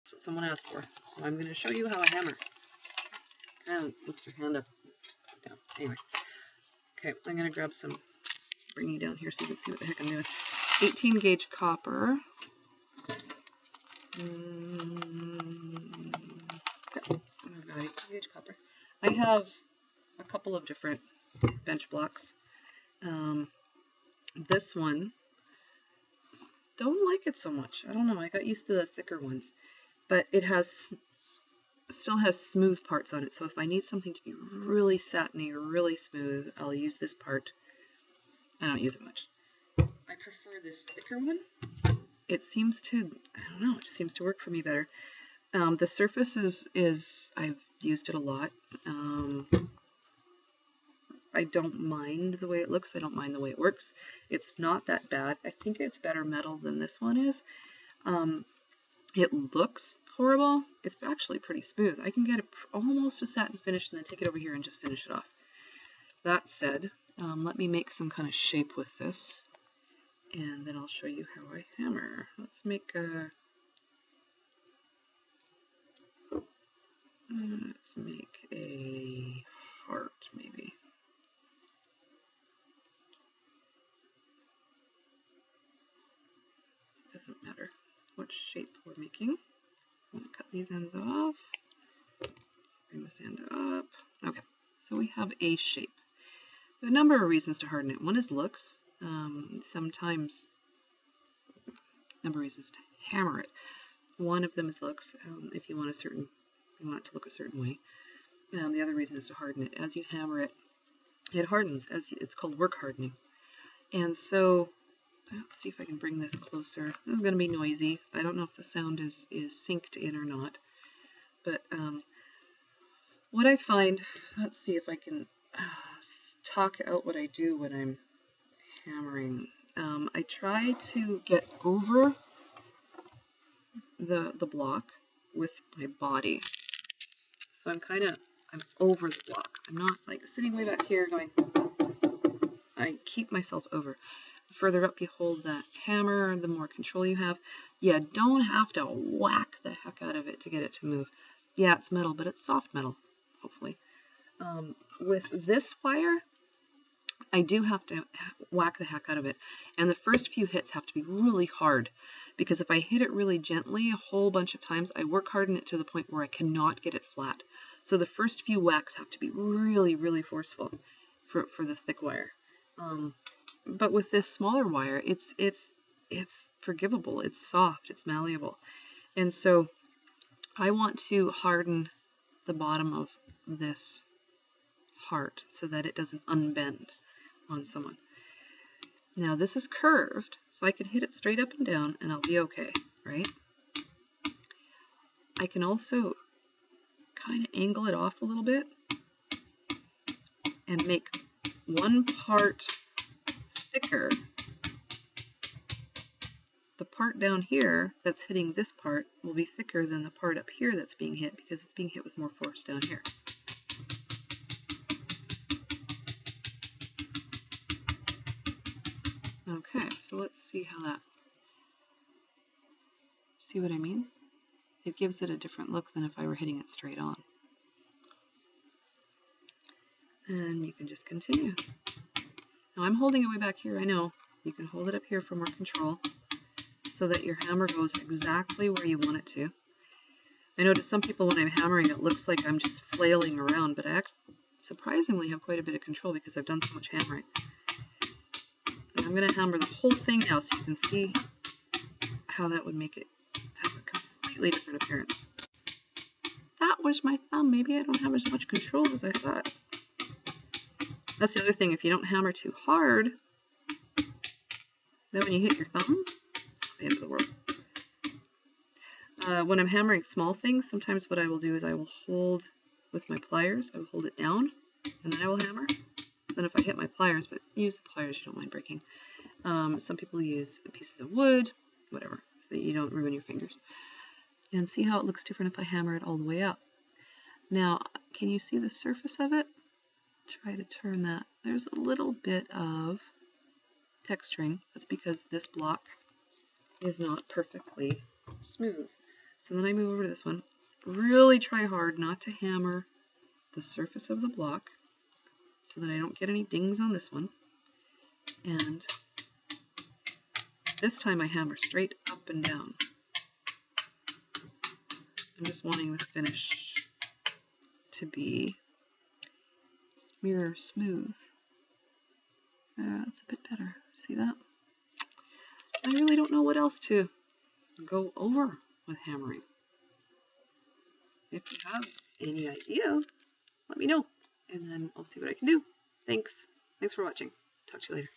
That's what someone asked for. So I'm going to show you how I hammer. And lift your hand up, down. Anyway. Okay, I'm going to grab some, bring you down here so you can see what the heck I'm doing. 18 gauge copper. I've got 18 gauge copper. I have a couple of different bench blocks. This one, don't like it so much. I don't know, I got used to the thicker ones, but it still has smooth parts on it. So if I need something to be really satiny or really smooth, I'll use this part. I don't use it much. I prefer this thicker one. It seems to, I don't know, it just seems to work for me better. The surface is I've used it a lot. I don't mind the way it looks. I don't mind the way it works. It's not that bad. I think it's better metal than this one is. It looks horrible. It's actually pretty smooth. I can get almost a satin finish and then take it over here and just finish it off. That said, let me make some kind of shape with this, and then I'll show you how I hammer. Let's make a heart, maybe. Doesn't matter what shape we're making. I'm going to cut these ends off. Bring this end up. Okay, so we have a shape. There are a number of reasons to harden it. One is looks. Sometimes a number of reasons to hammer it. One of them is looks. If you want it to look a certain way. The other reason is to harden it. As you hammer it, it hardens. It's called work hardening. And so, let's see if I can bring this closer. This is going to be noisy. I don't know if the sound is synced in or not. But what I find, let's see if I can talk out what I do when I'm hammering. I try to get over the block with my body. So I'm over the block. I'm not like sitting way back here going, I keep myself over. The further up you hold that hammer, the more control you have. You don't have to whack the heck out of it to get it to move. Yeah, it's metal, but it's soft metal, hopefully. With this wire, I do have to whack the heck out of it. And the first few hits have to be really hard, because if I hit it really gently a whole bunch of times, I work harden it to the point where I cannot get it flat. So the first few whacks have to be really, really forceful for the thick wire. But with this smaller wire, it's forgivable, it's soft, it's malleable. And so I want to harden the bottom of this heart so that it doesn't unbend on someone. Now this is curved, so I can hit it straight up and down and I'll be okay, right? I can also kind of angle it off a little bit and make one part thicker. The part down here that's hitting this part will be thicker than the part up here that's being hit, because it's being hit with more force down here. Okay, so let's see how that, see what I mean? It gives it a different look than if I were hitting it straight on. And you can just continue. Now I'm holding it way back here, I know. You can hold it up here for more control so that your hammer goes exactly where you want it to. I know to some people when I'm hammering it looks like I'm just flailing around, but I surprisingly have quite a bit of control because I've done so much hammering. And I'm going to hammer the whole thing now so you can see how that would make it have a completely different appearance. That was my thumb. Maybe I don't have as much control as I thought. That's the other thing. If you don't hammer too hard, then when you hit your thumb, it's the end of the world. When I'm hammering small things, sometimes what I will do is I will hold with my pliers. I will hold it down, and then I will hammer. So then if I hit my pliers, but use the pliers, you don't mind breaking. Some people use pieces of wood, whatever, so that you don't ruin your fingers. And see how it looks different if I hammer it all the way up. Now, can you see the surface of it? Try to turn that. There's a little bit of texturing. That's because this block is not perfectly smooth. So then I move over to this one. Really try hard not to hammer the surface of the block so that I don't get any dings on this one. And this time I hammer straight up and down. I'm just wanting the finish to be mirror smooth. That's a bit better. See that? I really don't know what else to go over with hammering. If you have any idea, let me know, and then I'll see what I can do. Thanks. Thanks for watching. Talk to you later.